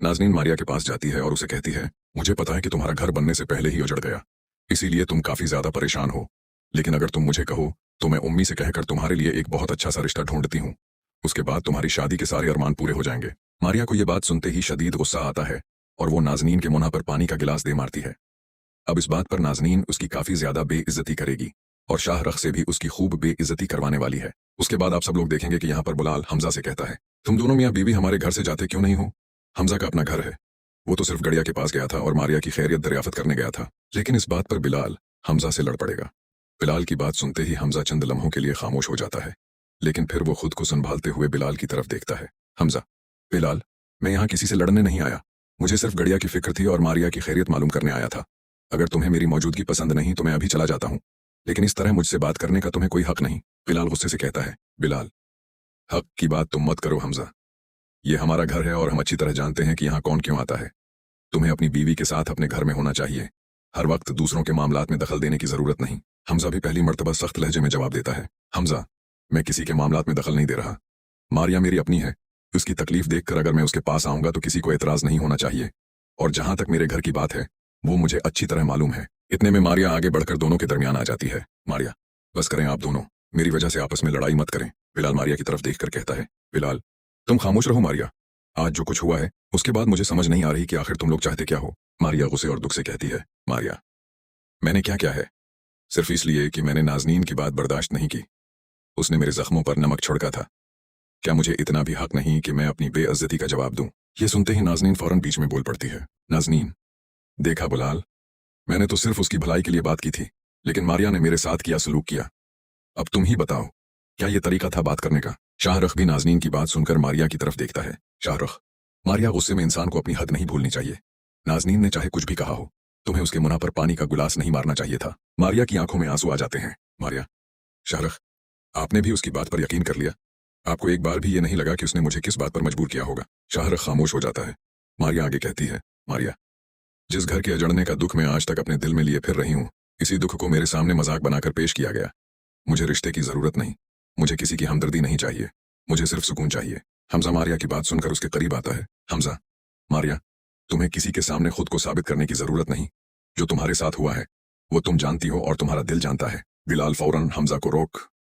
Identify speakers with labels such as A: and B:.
A: नाज़नीन मारिया के पास जाती है और उसे कहती है, मुझे पता है कि तुम्हारा घर बनने से पहले ही उजड़ गया, इसीलिए तुम काफी ज्यादा परेशान हो। लेकिन अगर तुम मुझे कहो तो मैं उम्मी से कहकर तुम्हारे लिए एक बहुत अच्छा सा रिश्ता ढूंढती हूँ। उसके बाद तुम्हारी शादी के सारे अरमान पूरे हो जाएंगे। मारिया को यह बात सुनते ही शदीद गुस्सा आता है और वो नाज़नीन के मुंह पर पानी का गिलास दे मारती है। अब इस बात पर नाज़नीन उसकी काफी ज्यादा बेइज्जती करेगी और शाहरख से भी उसकी खूब बेइज्जती करवाने वाली है। उसके बाद आप सब लोग देखेंगे कि यहाँ पर बिलाल हमजा से कहता है, तुम दोनों मियाँ बीवी हमारे घर से जाते क्यों नहीं हो? हमजा का अपना घर है, वो तो सिर्फ गड़िया के पास गया था और मारिया की खैरियत दरियाफत करने गया था। लेकिन इस बात पर बिलाल हमजा से लड़ पड़ेगा। बिलाल की बात सुनते ही हमजा चंद लम्हों के लिए खामोश हो जाता है, लेकिन फिर वो खुद को संभालते हुए बिलाल की तरफ देखता है। हमजा, बिलाल, मैं यहाँ किसी से लड़ने नहीं आया, मुझे सिर्फ गड़िया की फिक्र थी और मारिया की खैरियत मालूम करने आया था। अगर तुम्हें मेरी मौजूदगी पसंद नहीं तो मैं अभी चला जाता हूँ, लेकिन इस तरह मुझसे बात करने का तुम्हें कोई हक नहीं। बिलाल गुस्से से कहता है, बिलाल, हक की बात तुम मत करो हमजा, ये हमारा घर है और हम अच्छी तरह जानते हैं कि यहाँ कौन क्यों आता है। तुम्हें अपनी बीवी के साथ अपने घर में होना चाहिए, हर वक्त दूसरों के मामलात में दखल देने की जरूरत नहीं। हमजा भी पहली मर्तबा सख्त लहजे में जवाब देता है, हमजा, मैं किसी के मामलात में दखल नहीं दे रहा। मारिया मेरी अपनी है, उसकी तकलीफ देखकर अगर मैं उसके पास आऊंगा तो किसी को एतराज नहीं होना चाहिए, और जहां तक मेरे घर की बात है वो मुझे अच्छी तरह मालूम है। इतने में मारिया आगे बढ़कर दोनों के दरमियान आ जाती है। मारिया, बस करें आप दोनों, मेरी वजह से आपस में लड़ाई मत करें। बिलाल मारिया की तरफ देखकर कहता है, बिलाल, तुम खामोश रहो मारिया, आज जो कुछ हुआ है उसके बाद मुझे समझ नहीं आ रही कि आखिर तुम लोग चाहते क्या हो। मारिया गुस्से और दुख से कहती है, मारिया, मैंने क्या क्या है, सिर्फ इसलिए कि मैंने नाज़नीन की बात बर्दाश्त नहीं की, उसने मेरे जख्मों पर नमक छिड़का था, क्या मुझे इतना भी हक नहीं कि मैं अपनी बेइज्जती का जवाब दूं? ये सुनते ही नाज़नीन फौरन बीच में बोल पड़ती है, नाज़नीन, देखा बिलाल, मैंने तो सिर्फ उसकी भलाई के लिए बात की थी, लेकिन मारिया ने मेरे साथ किया सलूक किया। अब तुम ही बताओ, क्या ये तरीका था बात करने का? शाहरख भी नाज़नीन की बात सुनकर मारिया की तरफ देखता है। शाहरख, मारिया, गुस्से में इंसान को अपनी हद नहीं भूलनी चाहिए। नाज़नीन ने चाहे कुछ भी कहा हो, तुम्हें उसके मुंह पर पानी का गिलास नहीं मारना चाहिए था। मारिया की आंखों में आंसू आ जाते हैं। मारिया, शाहरख, आपने भी उसकी बात पर यकीन कर लिया? आपको एक बार भी ये नहीं लगा कि उसने मुझे किस बात पर मजबूर किया होगा? शाहरख खामोश हो जाता है। मारिया आगे कहती है, मारिया, जिस घर के अजड़ने का दुख मैं आज तक अपने दिल में लिए फिर रही हूँ, इसी दुख को मेरे सामने मजाक बनाकर पेश किया गया। मुझे रिश्ते की जरूरत नहीं, मुझे किसी की हमदर्दी नहीं चाहिए, मुझे सिर्फ सुकून चाहिए। हमजा मारिया की बात सुनकर उसके करीब आता है। हमजा, मारिया, तुम्हें किसी के सामने खुद को साबित करने की जरूरत नहीं, जो तुम्हारे साथ हुआ है वो तुम जानती हो और तुम्हारा दिल जानता है। बिलाल फौरन हमजा को रोक